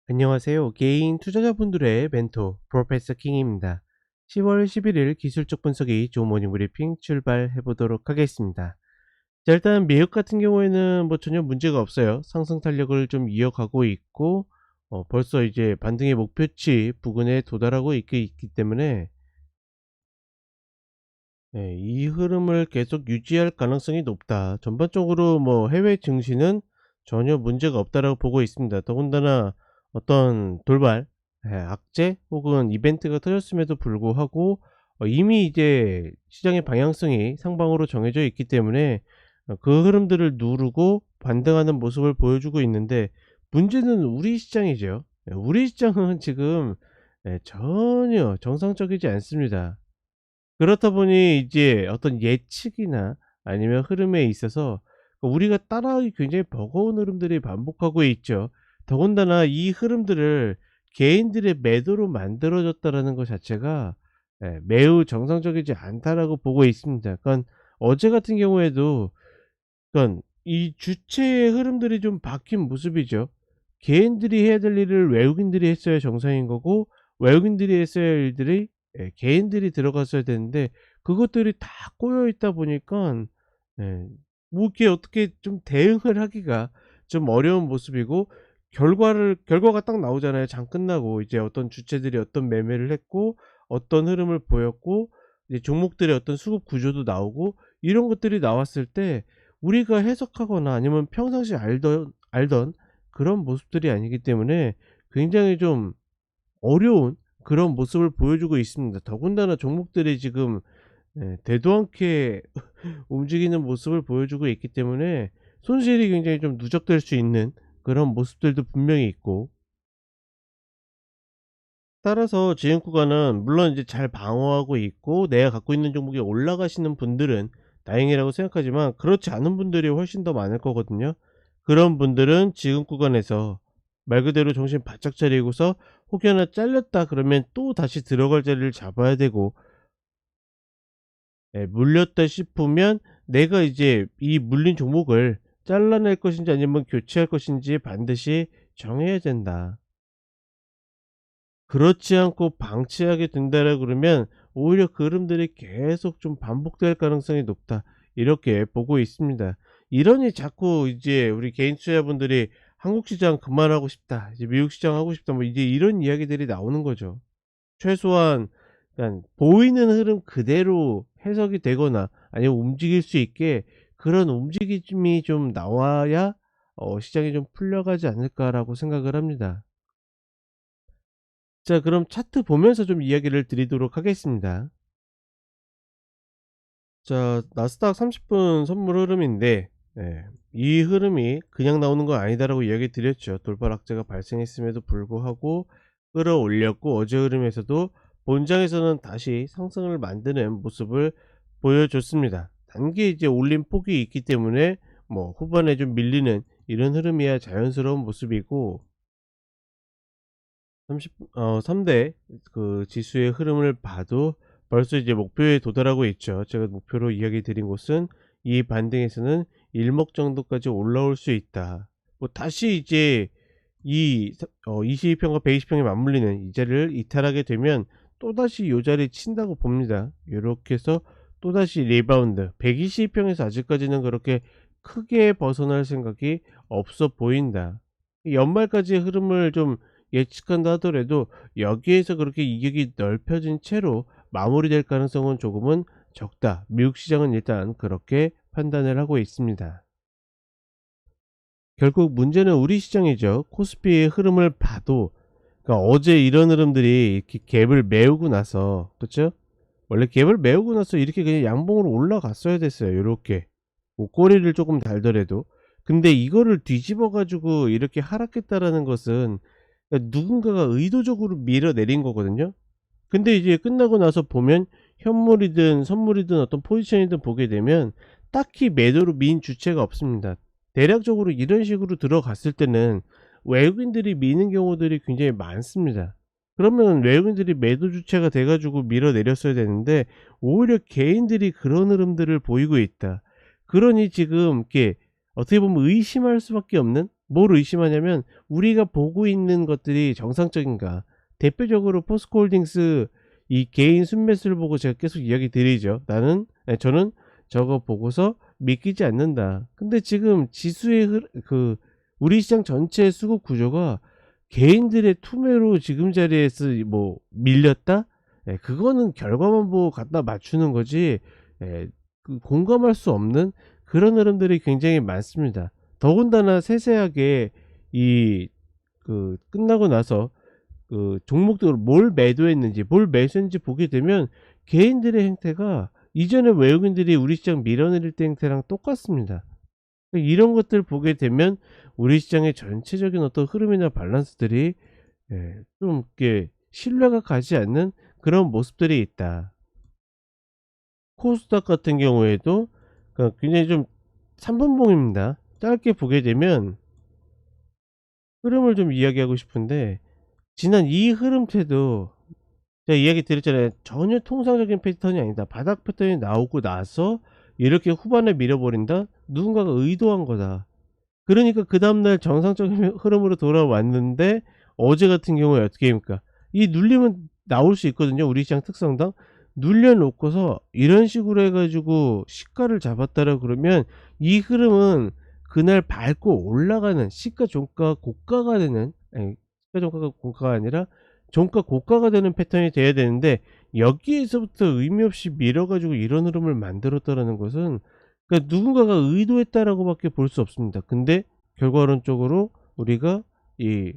안녕하세요. 개인 투자자분들의 멘토 프로페서 킹입니다. 10월 11일 기술적 분석이 좋은 모닝 브리핑 출발해 보도록 하겠습니다. 자, 일단 미국 같은 경우에는 뭐 전혀 문제가 없어요. 상승 탄력을 좀 이어가고 있고 벌써 이제 반등의 목표치 부근에 도달하고 있기 때문에 이 흐름을 계속 유지할 가능성이 높다. 전반적으로 뭐 해외 증시는 전혀 문제가 없다라고 보고 있습니다. 더군다나 어떤 돌발, 악재 혹은 이벤트가 터졌음에도 불구하고 이미 이제 시장의 방향성이 상방으로 정해져 있기 때문에 그 흐름들을 누르고 반등하는 모습을 보여주고 있는데, 문제는 우리 시장이죠. 우리 시장은 지금 전혀 정상적이지 않습니다. 그렇다 보니 이제 어떤 예측이나 아니면 흐름에 있어서 우리가 따라하기 굉장히 버거운 흐름들이 반복하고 있죠. 더군다나 이 흐름들을 개인들의 매도로 만들어졌다라는 것 자체가 매우 정상적이지 않다라고 보고 있습니다. 그러니까 어제 같은 경우에도 그러니까 이 주체의 흐름들이 좀 바뀐 모습이죠. 개인들이 해야 될 일을 외국인들이 했어야 정상인 거고, 외국인들이 했어야 할 일들이 개인들이 들어갔어야 되는데, 그것들이 다 꼬여 있다 보니까 예 뭐 이렇게 어떻게 좀 대응을 하기가 좀 어려운 모습이고, 결과가 딱 나오잖아요. 장 끝나고 이제 어떤 주체들이 어떤 매매를 했고 어떤 흐름을 보였고, 이제 종목들의 어떤 수급 구조도 나오고, 이런 것들이 나왔을 때 우리가 해석하거나 아니면 평상시에 알던 그런 모습들이 아니기 때문에 굉장히 좀 어려운 그런 모습을 보여주고 있습니다. 더군다나 종목들이 지금 되도 않게 움직이는 모습을 보여주고 있기 때문에 손실이 굉장히 좀 누적될 수 있는 그런 모습들도 분명히 있고, 따라서 지금 구간은 물론 이제 잘 방어하고 있고 내가 갖고 있는 종목이 올라가시는 분들은 다행이라고 생각하지만, 그렇지 않은 분들이 훨씬 더 많을 거거든요. 그런 분들은 지금 구간에서 말 그대로 정신 바짝 차리고서 혹여나 잘렸다 그러면 또 다시 들어갈 자리를 잡아야 되고, 물렸다 싶으면 내가 이제 이 물린 종목을 잘라낼 것인지 아니면 교체할 것인지 반드시 정해야 된다. 그렇지 않고 방치하게 된다라 그러면 오히려 그 흐름들이 계속 좀 반복될 가능성이 높다, 이렇게 보고 있습니다. 이러니 자꾸 이제 우리 개인 투자자분들이 "한국 시장 그만하고 싶다. 이제 미국 시장 하고 싶다." 뭐 이제 이런 이야기들이 나오는 거죠. 최소한 그냥 보이는 흐름 그대로 해석이 되거나 아니면 움직일 수 있게 그런 움직임이 좀 나와야 시장이 좀 풀려가지 않을까라고 생각을 합니다. 자, 그럼 차트 보면서 좀 이야기를 드리도록 하겠습니다. 자, 나스닥 30분 선물 흐름인데, 이 흐름이 그냥 나오는 건 아니다라고 이야기 드렸죠. 돌발 악재가 발생했음에도 불구하고 끌어올렸고, 어제 흐름에서도 본장에서는 다시 상승을 만드는 모습을 보여줬습니다. 단기 이제 올린 폭이 있기 때문에 뭐 후반에 좀 밀리는 이런 흐름이야 자연스러운 모습이고, 3대 그 지수의 흐름을 봐도 벌써 이제 목표에 도달하고 있죠. 제가 목표로 이야기 드린 곳은 이 반등에서는 일목 정도까지 올라올 수 있다. 뭐 다시 이제 이 22평과 120평에 맞물리는 이 자리를 이탈하게 되면 또다시 요 자리에 친다고 봅니다. 요렇게 해서 또다시 리바운드 122평에서 아직까지는 그렇게 크게 벗어날 생각이 없어 보인다. 연말까지의 흐름을 좀 예측한다 하더라도 여기에서 그렇게 이격이 넓혀진 채로 마무리될 가능성은 조금은 적다. 미국 시장은 일단 그렇게 판단을 하고 있습니다. 결국 문제는 우리 시장이죠. 코스피의 흐름을 봐도, 그러니까 어제 이런 흐름들이 이렇게 갭을 메우고 나서, 그쵸? 원래 갭을 메우고 나서 이렇게 그냥 양봉으로 올라갔어야 됐어요. 요렇게 뭐 꼬리를 조금 달더라도. 근데 이거를 뒤집어 가지고 이렇게 하락했다라는 것은 누군가가 의도적으로 밀어내린 거거든요. 근데 이제 끝나고 나서 보면 현물이든 선물이든 어떤 포지션이든 보게 되면 딱히 매도로 민 주체가 없습니다. 대략적으로 이런 식으로 들어갔을 때는 외국인들이 미는 경우들이 굉장히 많습니다. 그러면 외국인들이 매도 주체가 돼 가지고 밀어내렸어야 되는데 오히려 개인들이 그런 흐름들을 보이고 있다. 그러니 지금 이렇게 어떻게 보면 의심할 수밖에 없는 뭘 의심하냐면 우리가 보고 있는 것들이 정상적인가. 대표적으로 포스코홀딩스 이 개인 순매수를 보고 제가 계속 이야기 드리죠. 저는 저거 보고서 믿기지 않는다. 근데 지금 지수의 우리 시장 전체 수급 구조가 개인들의 투매로 지금 자리에서 뭐 밀렸다? 예, 그거는 결과만 보고 갖다 맞추는 거지. 예, 공감할 수 없는 그런 흐름들이 굉장히 많습니다. 더군다나 세세하게 이 끝나고 나서 종목들을 뭘 매도했는지 뭘 매수했는지 보게 되면 개인들의 행태가 이전에 외국인들이 우리 시장 밀어내릴 때 행태랑 똑같습니다. 이런 것들 보게 되면 우리 시장의 전체적인 어떤 흐름이나 밸런스들이 좀 이렇게 신뢰가 가지 않는 그런 모습들이 있다. 코스닥 같은 경우에도 굉장히 좀 3분봉입니다. 짧게 보게 되면 흐름을 좀 이야기하고 싶은데, 지난 이 흐름태도 제가 이야기 드렸잖아요. 전혀 통상적인 패턴이 아니다. 바닥 패턴이 나오고 나서 이렇게 후반에 밀어버린다? 누군가가 의도한 거다. 그러니까 그 다음날 정상적인 흐름으로 돌아왔는데, 어제 같은 경우에 어떻게 합니까? 이 눌림은 나올 수 있거든요. 우리 시장 특성상 눌려놓고서 이런 식으로 해가지고 시가를 잡았다라 그러면 이 흐름은 그날 밟고 올라가는 시가 종가 고가가 되는, 아니, 시가 종가가 고가가 아니라 종가 고가가 되는 패턴이 돼야 되는데, 여기에서부터 의미 없이 밀어가지고 이런 흐름을 만들었다라는 것은, 그러니까 누군가가 의도했다라고 밖에 볼 수 없습니다. 근데 결과론적으로 우리가 이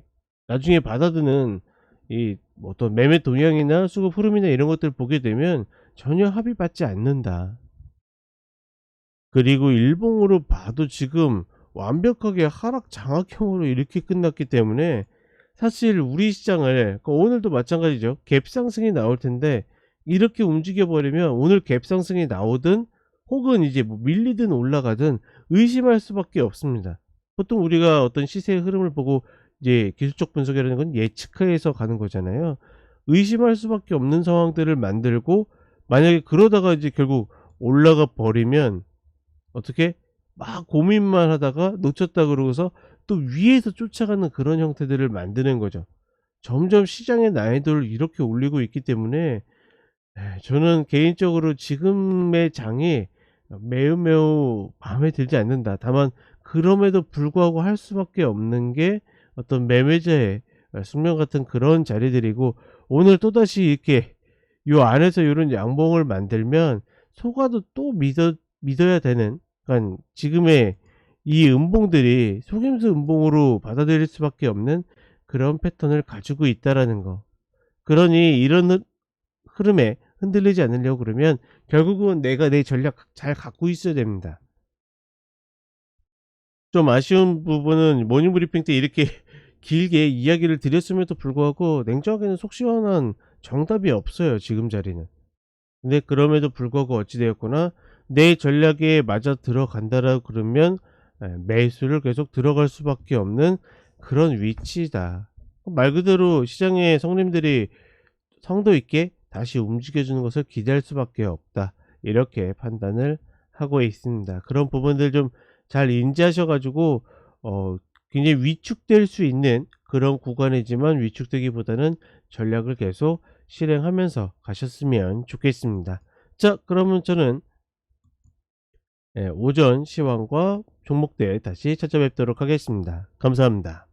나중에 받아드는 이 어떤 매매 동향이나 수급 흐름이나 이런 것들을 보게 되면 전혀 합의받지 않는다. 그리고 일봉으로 봐도 지금 완벽하게 하락 장악형으로 이렇게 끝났기 때문에, 사실 우리 시장을, 그러니까 오늘도 마찬가지죠. 갭 상승이 나올 텐데 이렇게 움직여 버리면 오늘 갭 상승이 나오든 혹은 이제 뭐 밀리든 올라가든 의심할 수밖에 없습니다. 보통 우리가 어떤 시세의 흐름을 보고 이제 기술적 분석이라는 건 예측해서 가는 거잖아요. 의심할 수밖에 없는 상황들을 만들고, 만약에 그러다가 이제 결국 올라가 버리면 어떻게 막 고민만 하다가 놓쳤다 그러고서 또 위에서 쫓아가는 그런 형태들을 만드는 거죠. 점점 시장의 난이도를 이렇게 올리고 있기 때문에 저는 개인적으로 지금의 장이 매우 매우 마음에 들지 않는다. 다만 그럼에도 불구하고 할 수밖에 없는 게 어떤 매매자의 숙명 같은 그런 자리들이고, 오늘 또다시 이렇게 요 안에서 요런 양봉을 만들면 속아도 또 믿어야 되는, 그러니까 지금의 이 음봉들이 속임수 음봉으로 받아들일 수밖에 없는 그런 패턴을 가지고 있다라는 거. 그러니 이런 흐름에 흔들리지 않으려고 그러면 결국은 내가 내 전략 잘 갖고 있어야 됩니다. 좀 아쉬운 부분은 모닝브리핑 때 이렇게 길게 이야기를 드렸음에도 불구하고 냉정하게는 속 시원한 정답이 없어요, 지금 자리는. 근데 그럼에도 불구하고 어찌 되었거나 내 전략에 맞아 들어간다라 그러면 매수를 계속 들어갈 수밖에 없는 그런 위치다. 말 그대로 시장의 성님들이 성도 있게 다시 움직여주는 것을 기대할 수밖에 없다. 이렇게 판단을 하고 있습니다. 그런 부분들 좀 잘 인지하셔 가지고 굉장히 위축될 수 있는 그런 구간이지만, 위축되기보다는 전략을 계속 실행하면서 가셨으면 좋겠습니다. 자, 그러면 저는 오전 시황과 종목들 다시 찾아뵙도록 하겠습니다. 감사합니다.